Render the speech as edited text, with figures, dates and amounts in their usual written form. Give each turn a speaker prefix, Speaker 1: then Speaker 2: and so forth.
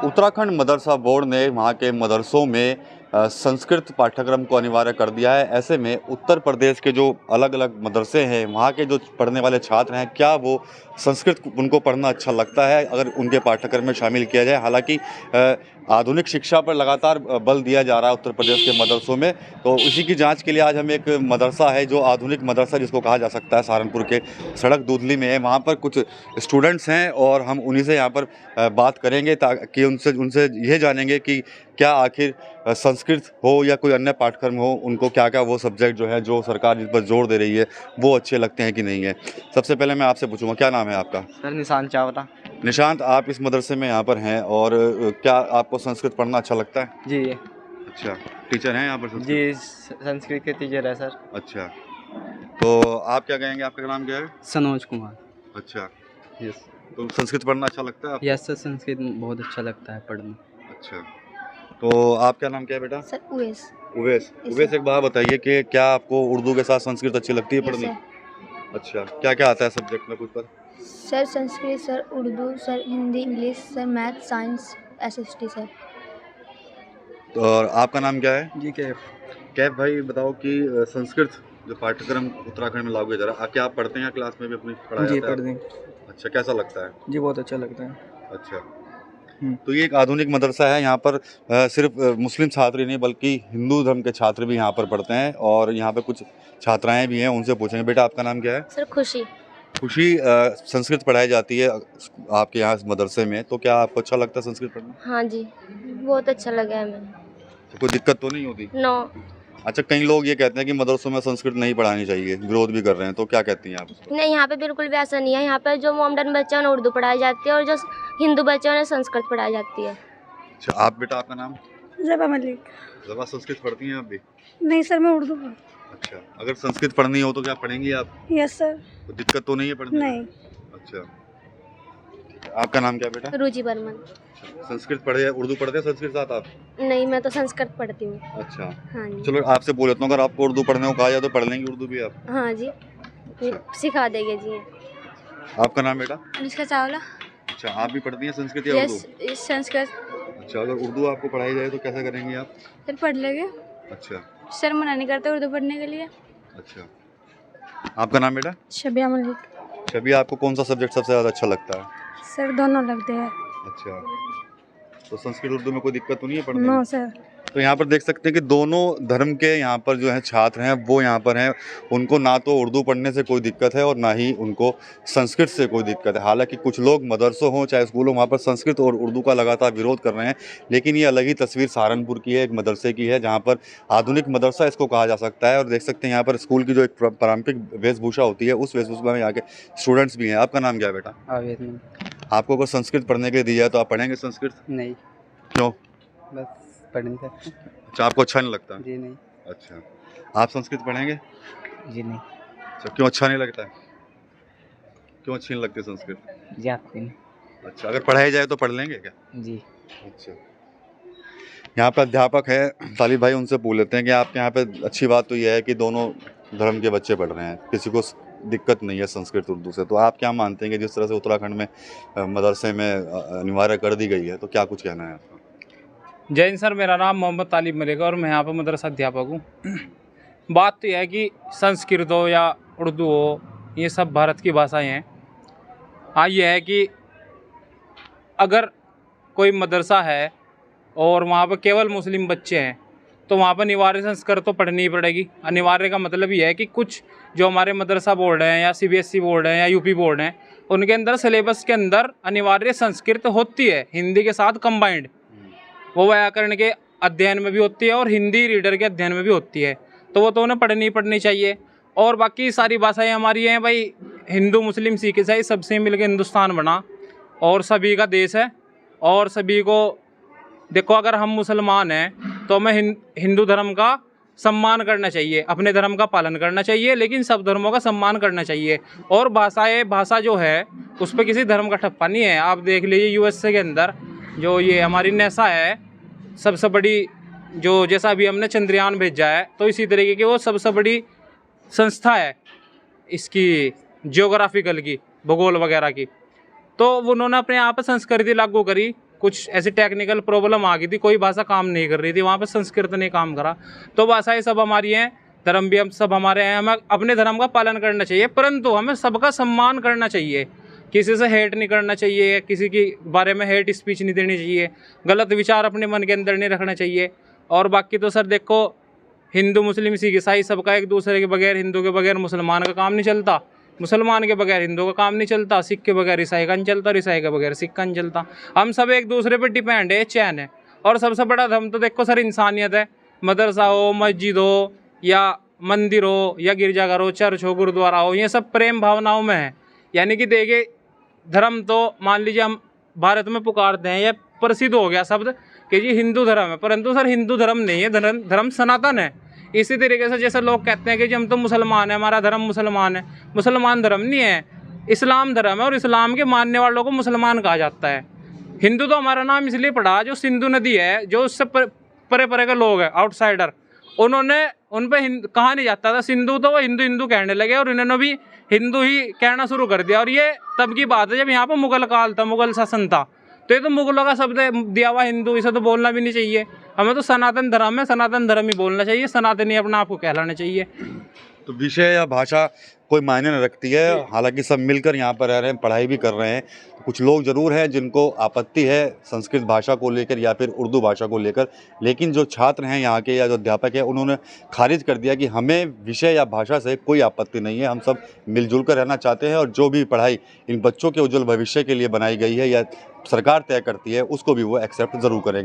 Speaker 1: उत्तराखंड मदरसा board ने वहाँ के मदरसों में संस्कृत पाठ्यक्रम को अनिवार्य कर दिया है। ऐसे में उत्तर प्रदेश के जो अलग अलग मदरसे हैं, वहाँ के जो पढ़ने वाले छात्र हैं, क्या वो संस्कृत उनको पढ़ना अच्छा लगता है अगर उनके पाठ्यक्रम में शामिल किया जाए। हालांकि आधुनिक शिक्षा पर लगातार बल दिया जा रहा है उत्तर प्रदेश के मदरसों में, तो इसी की जांच के लिए आज हम एक मदरसा है जो आधुनिक मदरसा जिसको कहा जा सकता है, सहारनपुर के सड़क दूधली में है, वहाँ पर कुछ स्टूडेंट्स हैं और हम उन्हीं से यहाँ पर बात करेंगे ताकि उनसे यह जानेंगे कि क्या आखिर संस्कृत हो या कोई अन्य पाठ्यक्रम हो, उनको क्या क्या वो सब्जेक्ट जो है जो सरकार जिस पर जोर दे रही है वो अच्छे लगते हैं कि नहीं है। सबसे पहले मैं आपसे पूछूंगा, क्या नाम है आपका?
Speaker 2: सर निशांत चावला।
Speaker 1: निशांत, आप इस मदरसे में यहाँ पर हैं और क्या आपको संस्कृत पढ़ना अच्छा लगता है?
Speaker 2: जी।
Speaker 1: अच्छा, टीचर हैं यहाँ पर संस्कृत?
Speaker 2: जी, संस्कृत के टीचर है सर।
Speaker 1: अच्छा, तो आप क्या कहेंगे, आपका नाम क्या है?
Speaker 2: सनोज कुमार।
Speaker 1: अच्छा,
Speaker 2: यस।
Speaker 1: तो संस्कृत पढ़ना अच्छा लगता है आपको?
Speaker 2: यस सर, संस्कृत बहुत अच्छा लगता है पढ़ना।
Speaker 1: अच्छा, तो आपका नाम क्या है बेटा?
Speaker 3: सर उवेस।
Speaker 1: उवेस, उवेस एक बात बताइए कि क्या आपको उर्दू के साथ संस्कृत अच्छी लगती है पढ़नी?
Speaker 3: सर।
Speaker 1: अच्छा, क्या क्या आता है सब्जेक्ट में कुछ पर?
Speaker 3: Sir Sanskrit, sir Urdu, sir Hindi, English, sir math, science, SST sir.
Speaker 1: तो और आपका नाम क्या है?
Speaker 2: जी कैफ।
Speaker 1: कैफ भाई, बताओ कि संस्कृत जो पाठ्यक्रम उत्तराखंड में लागू किया जा रहा है, क्या आप पढ़ते हैं क्लास में भी अपनी पढ़ाया
Speaker 2: जी
Speaker 1: जाता है?
Speaker 2: पढ़ दें।
Speaker 1: अच्छा, कैसा लगता है?
Speaker 2: जी बहुत अच्छा लगता है।
Speaker 1: अच्छा, तो ये एक आधुनिक मदरसा है, यहाँ पर सिर्फ मुस्लिम छात्र ही नहीं बल्कि हिंदू धर्म के छात्र भी यहाँ पर पढ़ते हैं और यहाँ पे कुछ छात्राएं भी हैं, उनसे पूछेंगे। बेटा आपका नाम क्या है?
Speaker 3: सर खुशी।
Speaker 1: खुशी, संस्कृत पढ़ाई जाती है आपके यहाँ इस मदरसे में, तो क्या आपको अच्छा लगता है संस्कृत पढ़ना?
Speaker 3: हाँ जी, बहुत अच्छा लगा हमें।
Speaker 1: तो कोई दिक्कत तो नहीं होती?
Speaker 3: नो।
Speaker 1: अच्छा, कई लोग ये कहते हैं कि मदरसों में संस्कृत नहीं पढ़ानी चाहिए, विरोध भी कर रहे हैं, तो क्या कहती हैं आप उसको?
Speaker 3: नहीं, यहाँ पे बिल्कुल भी ऐसा नहीं है। यहाँ पे जो मोमडन बच्चे हैं उन्हें उर्दू पढ़ाई जाती है और जो हिंदू बच्चे हैं उन्हें संस्कृत पढ़ाई जाती है।
Speaker 1: अच्छा, आप बेटा आपका नाम?
Speaker 4: ज़बा मलिक।
Speaker 1: ज़बा, संस्कृत पढ़ती हैं आप भी?
Speaker 4: नहीं सर, मैं उर्दू पढ़।
Speaker 1: अच्छा, अगर संस्कृत पढ़नी हो तो क्या पढ़ेंगी आप?
Speaker 4: Yes sir.
Speaker 1: तो दिक्कत तो नहीं है पढ़ने में?
Speaker 4: नहीं।
Speaker 1: अच्छा, आपका नाम क्या बेटा?
Speaker 3: रुचि बर्मन।
Speaker 1: संस्कृत पढ़े, उर्दू पढ़ते हैं संस्कृत साथ आप?
Speaker 3: नहीं, मैं तो संस्कृत पढ़ती हूँ।
Speaker 1: अच्छा,
Speaker 3: हाँ जी।
Speaker 1: चलो आपसे बोल लेता हूँ, अगर आपको उर्दू पढ़ने को कहा जाए तो पढ़ लेंगे उर्दू भी आप?
Speaker 3: हाँ जी, सिखा देंगे जी।
Speaker 1: आपका नाम बेटा?
Speaker 3: अनुष्का चावला।
Speaker 1: अच्छा, आप भी पढ़ती हैं संस्कृत या उर्दू?
Speaker 3: यस, संस्कृत।
Speaker 1: अच्छा, अगर उर्दू आपको पढ़ाई जाए तो कैसा करेंगी आप?
Speaker 3: सर पढ़ लेंगे।
Speaker 1: अच्छा।
Speaker 3: सर मना नहीं करते उर्दू पढ़ने के लिए।
Speaker 1: अच्छा, आपका नाम बेटा?
Speaker 4: शबिया मलिक।
Speaker 1: छवि, आपको कौन सा सब्जेक्ट सबसे ज़्यादा अच्छा लगता है?
Speaker 4: सर दोनों लगते हैं।
Speaker 1: अच्छा, तो संस्कृत उर्दू में कोई दिक्कत तो नहीं है पढ़ने में?
Speaker 4: No sir.
Speaker 1: तो यहाँ पर देख सकते हैं कि दोनों धर्म के यहाँ पर जो है छात्र हैं वो यहाँ पर हैं, उनको ना तो उर्दू पढ़ने से कोई दिक्कत है और ना ही उनको संस्कृत से कोई दिक्कत है। हालांकि कुछ लोग मदरसों हों चाहे स्कूलों, वहाँ पर संस्कृत और उर्दू का लगातार विरोध कर रहे हैं, लेकिन ये अलग ही तस्वीर सहारनपुर की है, एक मदरसे की है जहाँ पर आधुनिक मदरसा इसको कहा जा सकता है। और देख सकते हैं यहाँ पर स्कूल की जो एक पारंपरिक वेशभूषा होती है उस वेशभूषा में यहाँ के स्टूडेंट्स भी हैं। आपका नाम क्या है बेटा?
Speaker 2: आवेदन।
Speaker 1: आपको अगर संस्कृत पढ़ने के लिए दी जाए तो आप पढ़ेंगे संस्कृत?
Speaker 2: नहीं,
Speaker 1: क्यों?
Speaker 2: बस पढ़ नहीं सकते।
Speaker 1: अच्छा, आपको अच्छा नहीं लगता?
Speaker 2: जी नहीं।
Speaker 1: अच्छा, आप संस्कृत पढ़ेंगे?
Speaker 2: जी नहीं।
Speaker 1: अच्छा, क्यों अच्छा नहीं लगता है? क्यों अच्छी नहीं लगती संस्कृत?
Speaker 2: जी आती नहीं।
Speaker 1: अच्छा, अगर पढ़ाई जाए तो पढ़ लेंगे क्या?
Speaker 2: जी।
Speaker 1: अच्छा, यहाँ पे अध्यापक है तालिब भाई, उनसे पूछ लेते हैं कि आपके यहाँ पे अच्छी बात तो यह है कि दोनों धर्म के बच्चे पढ़ रहे हैं, किसी को दिक्कत नहीं है संस्कृत उर्दू से, तो आप क्या मानते हैं कि जिस तरह से उत्तराखंड में मदरसे में अनिवार्य कर दी गई है, तो क्या कुछ कहना है आपका?
Speaker 5: जय हिंद सर, मेरा नाम मोहम्मद तालिब मलिक है और मैं यहाँ पर मदरसा अध्यापक हूँ। बात तो यह है कि संस्कृत हो या उर्दू हो, ये सब भारत की भाषाएं हैं। हाँ, ये है कि अगर कोई मदरसा है और वहाँ पर केवल मुस्लिम बच्चे हैं तो वहाँ पर अनिवार्य संस्कृत तो पढ़नी ही पड़ेगी। अनिवार्य का मतलब ये है कि कुछ जो हमारे मदरसा बोर्ड हैं या सीबीएसई बोर्ड हैं या यूपी बोर्ड हैं, उनके अंदर सिलेबस के अंदर अनिवार्य संस्कृत होती है, हिंदी के साथ कंबाइंड। वो व्याकरण के अध्ययन में भी होती है और हिंदी रीडर के अध्ययन में भी होती है, तो वो तो उन्हें पढ़नी चाहिए। और बाकी सारी भाषाएं हमारी हैं भाई, हिंदू मुस्लिम सिख ईसाई सबसे मिलकर हिंदुस्तान बना और सभी का देश है। और सभी को देखो, अगर हम मुसलमान हैं तो हमें हिंदू धर्म का सम्मान करना चाहिए, अपने धर्म का पालन करना चाहिए, लेकिन सब धर्मों का सम्मान करना चाहिए। और भाषा जो है उस पर किसी धर्म का ठप्पा नहीं है। आप देख लीजिए यूएसए के अंदर जो ये हमारी नासा है सबसे बड़ी, जो जैसा अभी हमने चंद्रयान भेजा है, तो इसी तरीके की वो सबसे बड़ी संस्था है इसकी जियोग्राफिकल की, भूगोल वगैरह की। तो उन्होंने अपने यहाँ पर संस्कृति लागू करी कुछ ऐसी टेक्निकल प्रॉब्लम आ गई थी, कोई भाषा काम नहीं कर रही थी, वहाँ पे संस्कृत ने काम करा। तो भाषाएं सब हमारी हैं, धर्म भी हम सब हमारे हैं, हमें अपने धर्म का पालन करना चाहिए, परंतु हमें सबका सम्मान करना चाहिए। किसी से हेट नहीं करना चाहिए, किसी के बारे में हेट स्पीच नहीं देनी चाहिए, गलत विचार अपने मन के अंदर नहीं रखना चाहिए। और बाकी तो सर देखो, हिंदू मुस्लिम सिख ईसाई सबका एक दूसरे के बगैर, हिंदू के बगैर मुसलमान का काम नहीं चलता, मुसलमान के बगैर हिंदू का काम नहीं चलता, सिख के बगैर ईसाई का नहीं चलता और ईसाई के बगैर सिख का नहीं चलता। हम सब एक दूसरे पर डिपेंड है, चैन है। और सबसे बड़ा धर्म तो देखो सर इंसानियत है। मदरसा हो, मस्जिद हो या मंदिर हो या गिरजाघर हो, चर्च हो, गुरुद्वारा हो, ये सब प्रेम भावनाओं में है। यानी कि देखिए धर्म तो मान लीजिए हम भारत में पुकारते हैं, यह प्रसिद्ध हो गया शब्द कि जी हिंदू धर्म है, परंतु सर हिंदू धर्म नहीं है, धर्म सनातन है। इसी तरीके से जैसे लोग कहते हैं कि जी हम तो मुसलमान हैं, हमारा धर्म मुसलमान है, मुसलमान धर्म नहीं है, इस्लाम धर्म है, और इस्लाम के मानने वालों को मुसलमान कहा जाता है। हिंदू तो हमारा नाम इसलिए पड़ा, जो सिंधु नदी है, जो उससे परे परे के लोग हैं, आउटसाइडर, उन्होंने उन पर कहा नहीं जाता था सिंधु, तो वो हिंदू हिंदू कहने लगे और इन्होंने भी हिंदू ही कहना शुरू कर दिया। और ये तब की बात है जब यहाँ पर मुगल काल था, मुगल शासन था। तो ये तो मुगलों का शब्द दिया हुआ हिंदू, इसे तो बोलना भी नहीं चाहिए। हमें तो सनातन धर्म है, सनातन धर्म ही बोलना चाहिए, सनातनी अपना आपको कहलाना चाहिए।
Speaker 1: तो विषय या भाषा कोई मायने नहीं रखती है, हालांकि सब मिलकर यहाँ पर रह रहे हैं, पढ़ाई भी कर रहे हैं। कुछ लोग ज़रूर हैं जिनको आपत्ति है संस्कृत भाषा को लेकर या फिर उर्दू भाषा को लेकर, लेकिन जो छात्र हैं यहाँ के या जो अध्यापक हैं उन्होंने खारिज कर दिया कि हमें विषय या भाषा से कोई आपत्ति नहीं है, हम सब मिलजुल कर रहना चाहते हैं और जो भी पढ़ाई इन बच्चों के उज्जवल भविष्य के लिए बनाई गई है या सरकार तय करती है उसको भी वो एक्सेप्ट ज़रूर करेंगे।